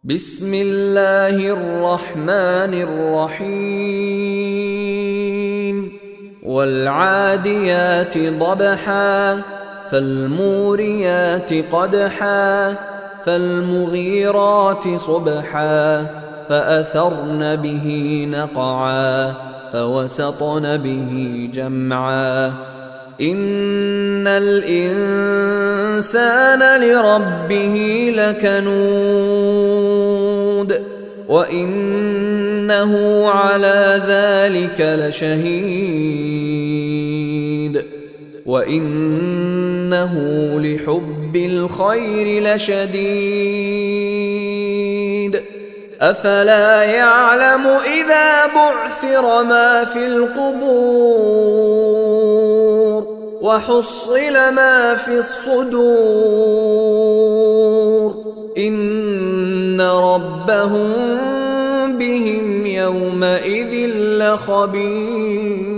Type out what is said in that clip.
بسم الله الرحمن الرحيم والعاديات ضبحا فالموريات قدحا فالمغيرات صبحا فأثرن به نقعا فوسطن به جمعا إن الإنسان لربه لكنود وإنه على ذلك لشهيد وإنه لحب الخير لشديد أفلا يعلم إذا بعثر ما في القبور وحصل ما في الصدور إن ربهم بهم يومئذ لخبير.